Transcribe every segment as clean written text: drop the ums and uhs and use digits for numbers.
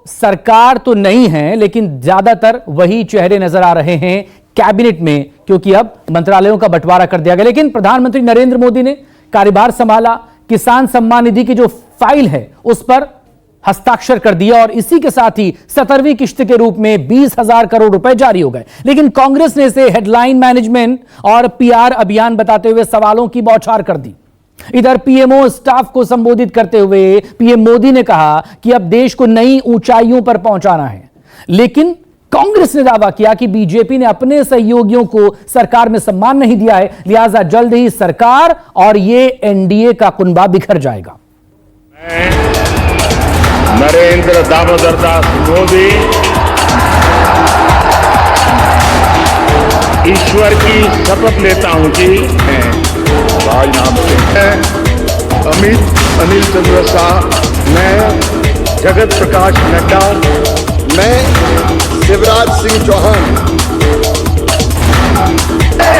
सरकार तो नहीं है, लेकिन ज्यादातर वही चेहरे नजर आ रहे हैं कैबिनेट में, क्योंकि अब मंत्रालयों का बंटवारा कर दिया गया। लेकिन प्रधानमंत्री नरेंद्र मोदी ने कार्यभार संभाला, किसान सम्मान निधि की जो फाइल है उस पर हस्ताक्षर कर दिया और इसी के साथ ही 17वीं किश्त के रूप में 20,000 करोड़ रुपए जारी हो गए। लेकिन कांग्रेस ने इसे हेडलाइन मैनेजमेंट और पीआर अभियान बताते हुए सवालों की बौछार कर दी। इधर पीएमओ स्टाफ को संबोधित करते हुए पीएम मोदी ने कहा कि अब देश को नई ऊंचाइयों पर पहुंचाना है। लेकिन कांग्रेस ने दावा किया कि बीजेपी ने अपने सहयोगियों को सरकार में सम्मान नहीं दिया है, लिहाजा जल्द ही सरकार और ये एनडीए का कुनबा बिखर जाएगा। नरेंद्र दामोदर दास मोदी ईश्वर की शपथ लेता हूं कि राजनाथ सिंह, अनिल चंद्र शाह, मैं जगत प्रकाश नड्डा, मैं शिवराज सिंह चौहान।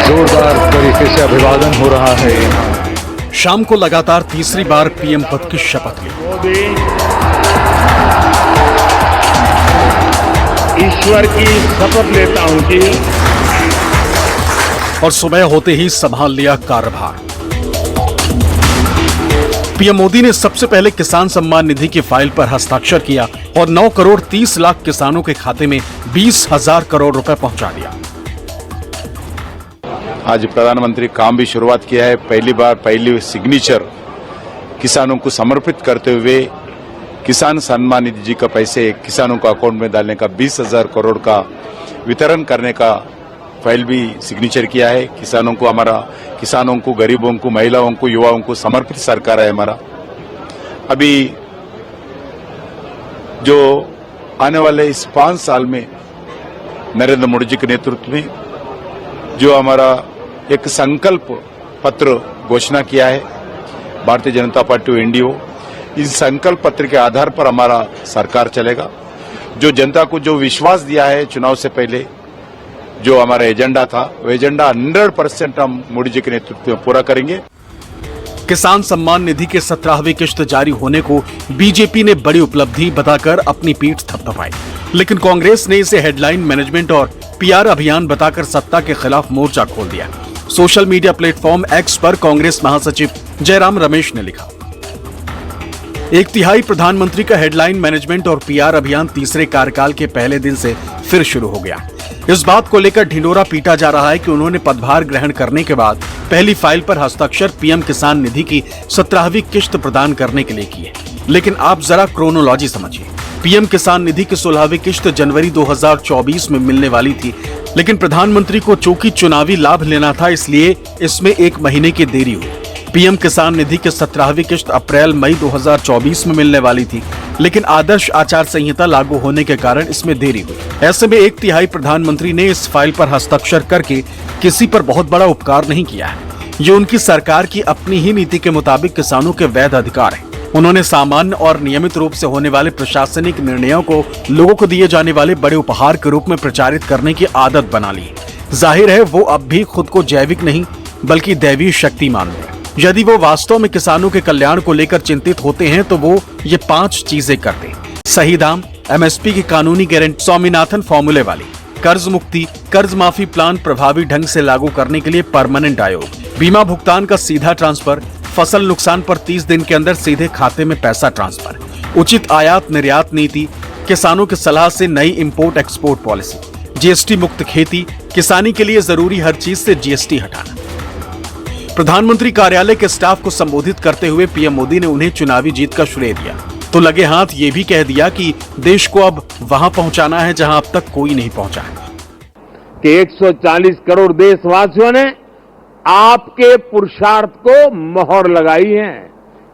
जोरदार तरीके से अभिवादन हो रहा है। शाम को लगातार तीसरी बार पीएम पद की शपथ ली। मोदी ईश्वर की शपथ लेता हूं कि, और सुबह होते ही संभाल लिया कार्यभार। पीएम मोदी ने सबसे पहले किसान सम्मान निधि की फाइल पर हस्ताक्षर किया और 9 करोड़ 30 लाख किसानों के खाते में 20,000 करोड़ रुपए पहुंचा दिया। आज प्रधानमंत्री काम भी शुरुआत किया है। पहली सिग्नेचर किसानों को समर्पित करते हुए किसान सम्मान निधि जी का पैसे किसानों को अकाउंट में डालने का 20,000 करोड़ का वितरण करने का फाइल भी सिग्नेचर किया है। किसानों को, गरीबों को, महिलाओं को, युवाओं को समर्पित सरकार है हमारा। अभी जो आने वाले इस 5 साल में नरेंद्र मोदी जी के नेतृत्व में जो हमारा एक संकल्प पत्र घोषणा किया है भारतीय जनता पार्टी एनडीए, इस संकल्प पत्र के आधार पर हमारा सरकार चलेगा। जो जनता को जो विश्वास दिया है चुनाव से पहले, जो हमारा एजेंडा था, वो एजेंडा 100% हम मोदी जी के नेतृत्व में पूरा करेंगे। किसान सम्मान निधि के 17वीं किश्त जारी होने को बीजेपी ने बड़ी उपलब्धि बताकर अपनी पीठ थपथपाई, लेकिन कांग्रेस ने इसे हेडलाइन मैनेजमेंट और पीआर अभियान बताकर सत्ता के खिलाफ मोर्चा खोल दिया। सोशल मीडिया प्लेटफॉर्म एक्स पर कांग्रेस महासचिव जयराम रमेश ने लिखा, 1/3 प्रधानमंत्री का हेडलाइन मैनेजमेंट और पीआर अभियान तीसरे कार्यकाल के पहले दिन से फिर शुरू हो गया। इस बात को लेकर ढिंडोरा पीटा जा रहा है कि उन्होंने पदभार ग्रहण करने के बाद पहली फाइल पर हस्ताक्षर पीएम किसान निधि की 17वीं किश्त प्रदान करने के लिए की है। लेकिन आप जरा क्रोनोलॉजी समझिए। पीएम किसान निधि की 16वीं किश्त जनवरी 2024 में मिलने वाली थी, लेकिन प्रधानमंत्री को चूंकि चुनावी लाभ लेना था, इसलिए इसमें 1 महीने की देरी हुई। पीएम किसान निधि की 17वीं किश्त अप्रैल-मई 2024 में मिलने वाली थी, लेकिन आदर्श आचार संहिता लागू होने के कारण इसमें देरी हुई। ऐसे में 1/3 प्रधानमंत्री ने इस फाइल पर हस्ताक्षर करके किसी पर बहुत बड़ा उपकार नहीं किया है। ये उनकी सरकार की अपनी ही नीति के मुताबिक किसानों के वैध अधिकार है। उन्होंने सामान्य और नियमित रूप से होने वाले प्रशासनिक निर्णयों को लोगों को दिए जाने वाले बड़े उपहार के रूप में प्रचारित करने की आदत बना ली। जाहिर है वो अब भी खुद को जैविक नहीं बल्कि दैवीय शक्ति मानते हैं। यदि वो वास्तव में किसानों के कल्याण को लेकर चिंतित होते हैं तो वो ये 5 चीजें करते हैं। सही दाम, एमएसपी की कानूनी गारंटी, स्वामीनाथन फॉर्मूले वाली कर्ज मुक्ति, कर्ज माफी प्लान प्रभावी ढंग से लागू करने के लिए परमानेंट आयोग, बीमा भुगतान का सीधा ट्रांसफर, फसल नुकसान पर 30 दिन के अंदर सीधे खाते में पैसा ट्रांसफर, उचित आयात निर्यात नीति, किसानों की सलाह से नई इंपोर्ट एक्सपोर्ट पॉलिसी, जीएसटी मुक्त खेती, किसानी के लिए जरूरी हर चीज से जीएसटी हटाना। प्रधानमंत्री कार्यालय के स्टाफ को संबोधित करते हुए पीएम मोदी ने उन्हें चुनावी जीत का श्रेय दिया, तो लगे हाथ ये भी कह दिया कि देश को अब वहां पहुंचाना है जहां अब तक कोई नहीं पहुंचा है। कि 140 करोड़ देशवासियों ने आपके पुरुषार्थ को मोहर लगाई है।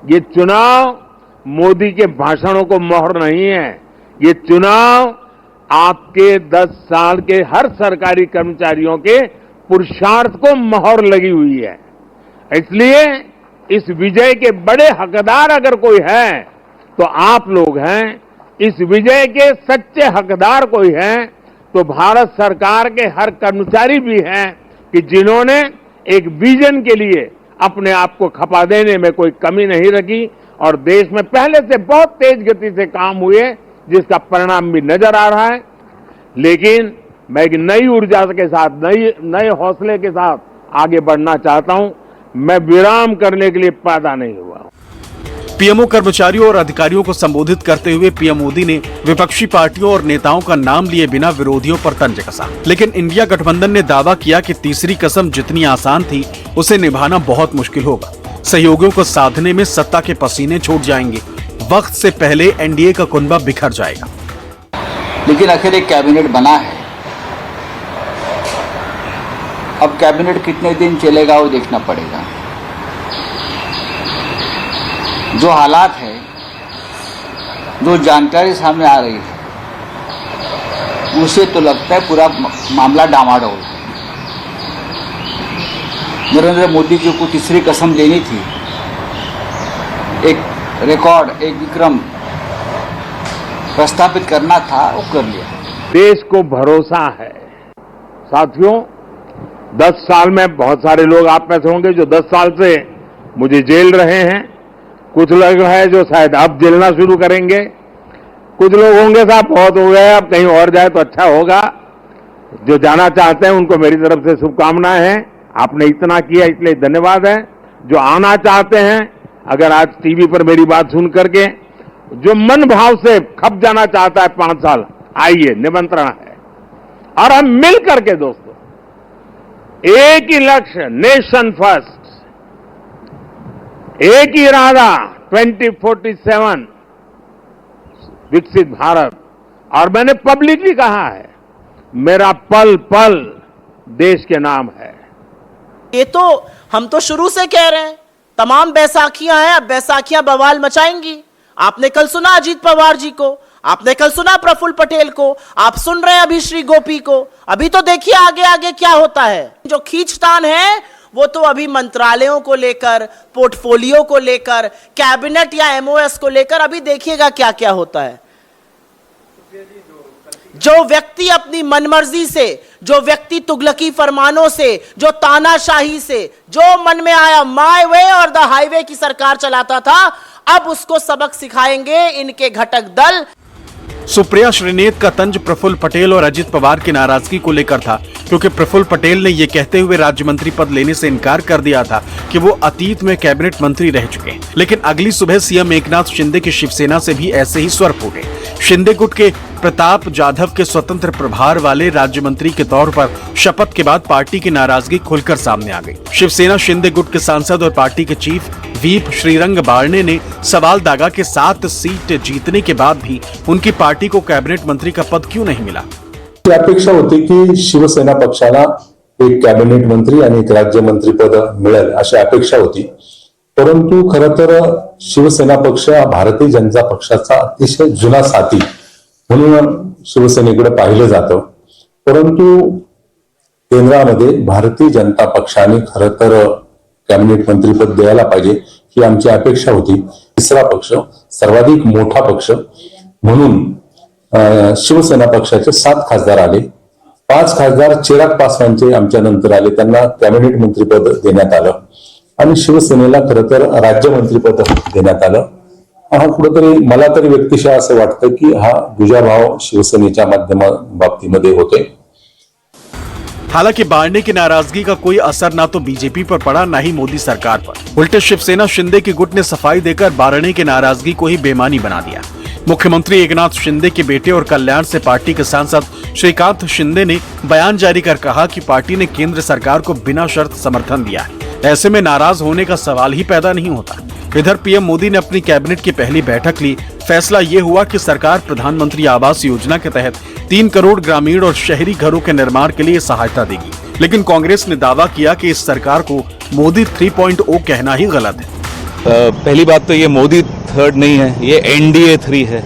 ये चुनाव मोदी के भाषणों को मोहर नहीं है, ये चुनाव आपके 10 साल के हर सरकारी कर्मचारियों के पुरुषार्थ को मोहर लगी हुई है। इसलिए इस विजय के बड़े हकदार अगर कोई है तो आप लोग हैं। इस विजय के सच्चे हकदार कोई है तो भारत सरकार के हर कर्मचारी भी हैं कि जिन्होंने एक विजन के लिए अपने आप को खपा देने में कोई कमी नहीं रखी और देश में पहले से बहुत तेज गति से काम हुए जिसका परिणाम भी नजर आ रहा है। लेकिन मैं एक नई ऊर्जा के साथ, नए हौसले के साथ आगे बढ़ना चाहता हूं। मैं विराम करने के लिए पैदा नहीं हुआ हूं। पीएमओ कर्मचारियों और अधिकारियों को संबोधित करते हुए पीएम मोदी ने विपक्षी पार्टियों और नेताओं का नाम लिए बिना विरोधियों पर तंज कसा। लेकिन इंडिया गठबंधन ने दावा किया कि तीसरी कसम जितनी आसान थी उसे निभाना बहुत मुश्किल होगा। सहयोगियों को साधने में सत्ता के पसीने छूट जाएंगे। वक्त से पहले एनडीए का कुनबा बिखर जाएगा। लेकिन आखिर एक कैबिनेट बना है। अब कैबिनेट कितने दिन चलेगा वो देखना पड़ेगा। जो हालात है, जो जानकारी सामने आ रही है, उसे तो लगता है पूरा मामला डामाडोल है। नरेंद्र मोदी जी को तीसरी कसम लेनी थी, एक रिकॉर्ड, एक विक्रम प्रस्थापित करना था, वो कर लिया। देश को भरोसा है। साथियों, 10 साल में बहुत सारे लोग आप में से होंगे जो 10 साल से मुझे जेल रहे हैं। कुछ लोग हैं जो शायद अब जेलना शुरू करेंगे। कुछ लोग होंगे साहब बहुत हो गए, अब कहीं और जाए तो अच्छा होगा। जो जाना चाहते हैं उनको मेरी तरफ से शुभकामनाएं हैं। आपने इतना किया इसलिए धन्यवाद है। जो आना चाहते हैं, अगर आज टीवी पर मेरी बात सुन करके जो मन भाव से खप जाना चाहता है 5 साल, आइए, निमंत्रण है। और हम मिल करके दोस्तों, एक ही लक्ष्य, नेशन फर्स्ट, एक ही इरादा, 2047 विकसित भारत। और मैंने पब्लिकली कहा है, मेरा पल पल देश के नाम है। ये तो हम तो शुरू से कह रहे हैं, तमाम बैसाखियां हैं, अब बैसाखियां बवाल मचाएंगी। आपने कल सुना अजीत पवार जी को, आपने कल सुना प्रफुल्ल पटेल को, आप सुन रहे हैं अभी श्री गोपी को। अभी तो देखिए आगे आगे क्या होता है। जो खींचतान है वो तो अभी मंत्रालयों को लेकर, पोर्टफोलियो को लेकर, कैबिनेट या एमओएस को लेकर अभी देखिएगा क्या क्या होता है। जो व्यक्ति अपनी मनमर्जी से, जो व्यक्ति तुगलकी फरमानों से, जो तानाशाही से, जो मन में आया माय वे और द हाईवे की सरकार चलाता था, अब उसको सबक सिखाएंगे इनके घटक दल। सुप्रिया श्रीनेत का तंज प्रफुल्ल पटेल और अजित पवार की नाराजगी को लेकर था, क्योंकि प्रफुल्ल पटेल ने यह कहते हुए राज्य मंत्री पद लेने से इनकार कर दिया था कि वो अतीत में कैबिनेट मंत्री रह चुके हैं। लेकिन अगली सुबह सीएम एकनाथ शिंदे की शिवसेना से भी ऐसे ही स्वर फूटे। शिंदे गुट के प्रताप जाधव के स्वतंत्र प्रभार वाले राज्य मंत्री के तौर पर शपथ के बाद पार्टी की नाराजगी खुलकर सामने आ गई। शिवसेना शिंदे गुट के सांसद और पार्टी के चीफ व्हीप श्रीरंग बारने ने सवाल दागा कि 7 सीट जीतने के बाद भी उनकी पार्टी को कैबिनेट मंत्री का पद क्यों नहीं मिला। अपेक्षा होती की शिवसेना पक्षाला एक कॅबिनेट मंत्री आणि एक राज्यमंत्री पद मिळेल अशी अपेक्षा होती। परंतु खरं तर शिवसेना पक्ष भारतीय जनता पक्षाचा अतिशय जुना साथी म्हणून शिवसेनेकडे पाहिलं जातं। परंतु केंद्रामध्ये भारतीय जनता पक्षाने खरं तर कॅबिनेट मंत्रीपद द्यायला पाहिजे ही आमची अपेक्षा होती। तिसरा पक्ष, सर्वाधिक मोठा पक्ष म्हणून शिवसेना पक्षाचे 7 खासदार आले। 5 खासदार चिराग पासवानचे आमच्या नंतर आले, त्यांना कॅबिनेट मंत्रीपद देण्यात आलं आणि शिवसेनेला खरं तर राज्यमंत्रीपद देण्यात आलं। हा कुठेतरी मला तरी व्यक्तिशः असं वाटतं की हा दुजाभाव शिवसेनेच्या बाबतीमध्ये होते। हालांकि बारने की नाराजगी का कोई असर ना तो बीजेपी पर पड़ा, ना ही मोदी सरकार पर। उल्टे शिवसेना शिंदे की गुट ने सफाई देकर बारने की नाराजगी को ही बेमानी बना दिया। मुख्यमंत्री एकनाथ शिंदे के बेटे और कल्याण से पार्टी के सांसद श्रीकांत शिंदे ने बयान जारी कर कहा कि पार्टी ने केंद्र सरकार को बिना शर्त समर्थन दिया है, ऐसे में नाराज होने का सवाल ही पैदा नहीं होता। इधर पीएम मोदी ने अपनी कैबिनेट की पहली बैठक ली। फैसला ये हुआ कि सरकार प्रधानमंत्री आवास योजना के तहत 3 करोड़ ग्रामीण और शहरी घरों के निर्माण के लिए सहायता देगी। लेकिन कांग्रेस ने दावा किया कि इस सरकार को मोदी 3.0 कहना ही गलत है। पहली बात तो ये मोदी 3rd नहीं है, ये NDA 3 है।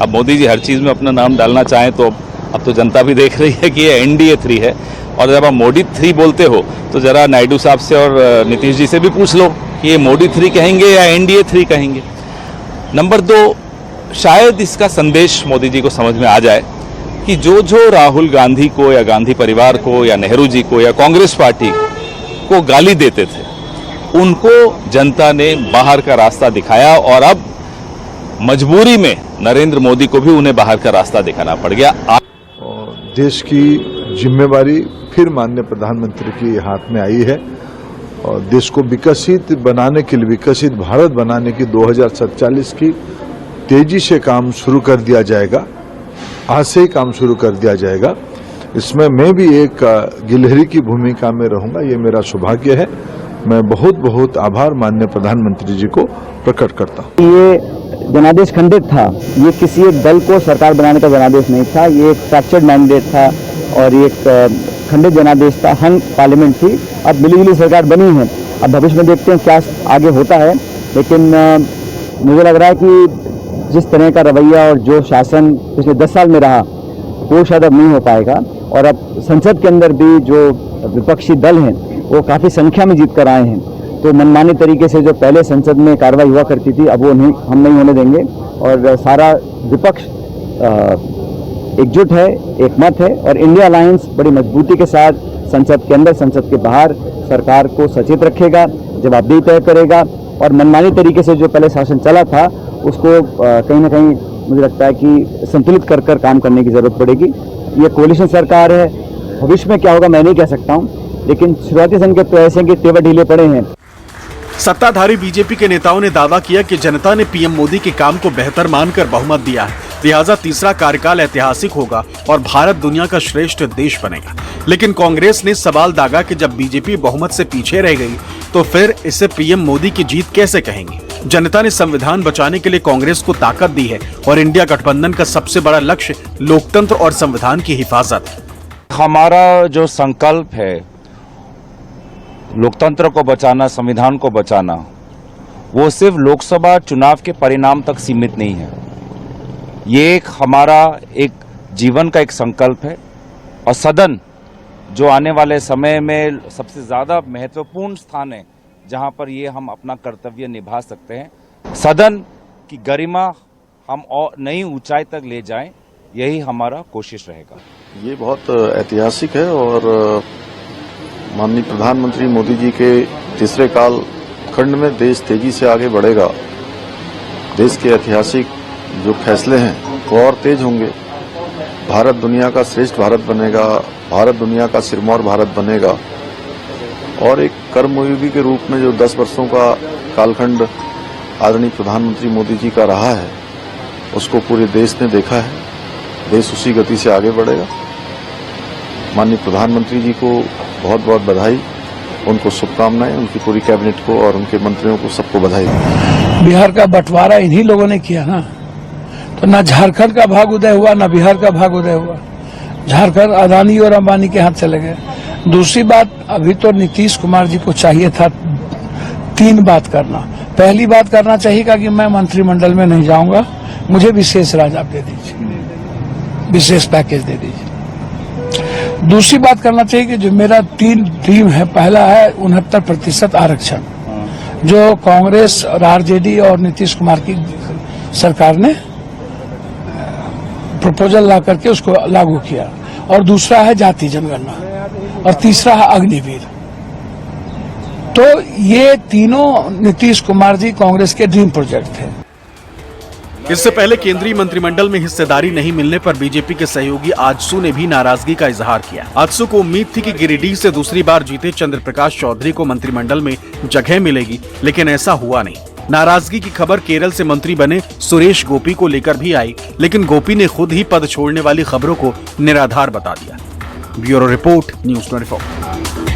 अब मोदी जी हर चीज में अपना नाम डालना चाहें तो अब तो जनता भी देख रही है कि ये NDA 3 है। और जब आप मोदी 3 बोलते हो तो जरा नायडू साहब से और नीतीश जी से भी पूछ लो कि ये मोदी 3 कहेंगे या NDA 3 कहेंगे। नंबर 2, शायद इसका संदेश मोदी जी को समझ में आ जाए कि जो राहुल गांधी को या गांधी परिवार को या नेहरू जी को या कांग्रेस पार्टी को गाली देते थे, उनको जनता ने बाहर का रास्ता दिखाया और अब मजबूरी में नरेंद्र मोदी को भी उन्हें बाहर का रास्ता दिखाना पड़ गया। देश की जिम्मेवारी फिर माननीय प्रधानमंत्री के हाथ में आई है और देश को विकसित बनाने के लिए, विकसित भारत बनाने की 2047 की तेजी से काम शुरू कर दिया जाएगा। आज से ही काम शुरू कर दिया जाएगा। इसमें मैं भी एक गिलहरी की भूमिका में रहूंगा, ये मेरा सौभाग्य है। मैं बहुत बहुत आभार माननीय प्रधानमंत्री जी को प्रकट करता हूँ। ये जनादेश खंडित था, ये किसी एक दल को सरकार बनाने का जनादेश नहीं था, ये एक फ्रैक्चर्ड मैंडेट था और ये एक खंडित जनादेश था। हंग पार्लियामेंट थी, अब मिली-जुली सरकार बनी है। अब भविष्य में देखते हैं क्या आगे होता है, लेकिन मुझे लग रहा है कि जिस तरह का रवैया और जो शासन पिछले 10 साल में रहा वो शायद अब नहीं हो पाएगा। और अब संसद के अंदर भी जो विपक्षी दल हैं वो काफ़ी संख्या में जीत कर आए हैं, तो मनमाने तरीके से जो पहले संसद में कार्रवाई हुआ करती थी अब वो हम नहीं होने देंगे। और सारा विपक्ष एकजुट है, एकमत है और इंडिया अलायंस बड़ी मजबूती के साथ संसद के अंदर, संसद के बाहर सरकार को सचेत रखेगा, जवाबदेही तय करेगा और मनमानी तरीके से जो पहले शासन चला था उसको कहीं ना कहीं मुझे लगता है कि संतुलित कर कर काम करने की जरूरत पड़ेगी। ये कोalition सरकार है, भविष्य में क्या होगा मैं नहीं कह सकता हूँ, लेकिन शुरुआती संकेत तो ऐसे हैं कि तेवर ढीले पड़े हैं। सत्ताधारी बीजेपी के नेताओं ने दावा किया कि जनता ने पीएम मोदी के काम को बेहतर मानकर बहुमत दिया है, लिहाजा तीसरा कार्यकाल ऐतिहासिक होगा और भारत दुनिया का श्रेष्ठ देश बनेगा। लेकिन कांग्रेस ने सवाल दागा कि जब बीजेपी बहुमत से पीछे रह गई तो फिर इसे पीएम मोदी की जीत कैसे कहेंगे। जनता ने संविधान बचाने के लिए कांग्रेस को ताकत दी है और इंडिया गठबंधन का सबसे बड़ा लक्ष्य लोकतंत्र और संविधान की हिफाजत है। हमारा जो संकल्प है लोकतंत्र को बचाना, संविधान को बचाना, वो सिर्फ लोकसभा चुनाव के परिणाम तक सीमित नहीं है। ये हमारा एक जीवन का एक संकल्प है और सदन जो आने वाले समय में सबसे ज्यादा महत्वपूर्ण स्थान है जहां पर ये हम अपना कर्तव्य निभा सकते हैं। सदन की गरिमा हम और नई ऊंचाई तक ले जाएं, यही हमारा कोशिश रहेगा। ये बहुत ऐतिहासिक है और माननीय प्रधानमंत्री मोदी जी के तीसरे काल खंड में देश तेजी से आगे बढ़ेगा। देश के ऐतिहासिक जो फैसले हैं वो और तेज होंगे। भारत दुनिया का श्रेष्ठ भारत बनेगा, भारत दुनिया का सिरमौर भारत बनेगा और एक कर्मयोगी के रूप में जो 10 वर्षों का कालखंड आदरणीय प्रधानमंत्री मोदी जी का रहा है उसको पूरे देश ने देखा है। देश उसी गति से आगे बढ़ेगा। माननीय प्रधानमंत्री जी को बहुत बहुत बधाई, उनको शुभकामनाएं, उनकी पूरी कैबिनेट को और उनके मंत्रियों को सबको बधाई। बिहार का बंटवारा इन्हीं लोगों ने किया ना, तो ना झारखंड का भाग उदय हुआ ना बिहार का भाग उदय हुआ। झारखंड अदानी और अंबानी के हाथ चले गए। दूसरी बात, अभी तो नीतीश कुमार जी को चाहिए था 3 बात करना। पहली बात करना चाहिए कि मैं मंत्रिमंडल में नहीं जाऊंगा, मुझे विशेष राज दे दीजिए, विशेष पैकेज दे दीजिए। दूसरी बात करना चाहिए कि जो मेरा 3 ड्रीम है, पहला है 69% आरक्षण जो कांग्रेस और आरजेडी और नीतीश कुमार की सरकार ने प्रपोजल ला करके उसको लागू किया, और दूसरा है जाति जनगणना, और तीसरा है अग्निवीर। तो ये तीनों नीतीश कुमार जी कांग्रेस के ड्रीम प्रोजेक्ट थे। इससे पहले केंद्रीय मंत्रिमंडल में हिस्सेदारी नहीं मिलने पर बीजेपी के सहयोगी आजसू ने भी नाराजगी का इजहार किया। आजसू को उम्मीद थी कि गिरिडीह से दूसरी बार जीते चंद्र प्रकाश चौधरी को मंत्रिमंडल में जगह मिलेगी, लेकिन ऐसा हुआ नहीं। नाराजगी की खबर केरल से मंत्री बने सुरेश गोपी को लेकर भी आई, लेकिन गोपी ने खुद ही पद छोड़ने वाली खबरों को निराधार बता दिया। Bureau report, news 24।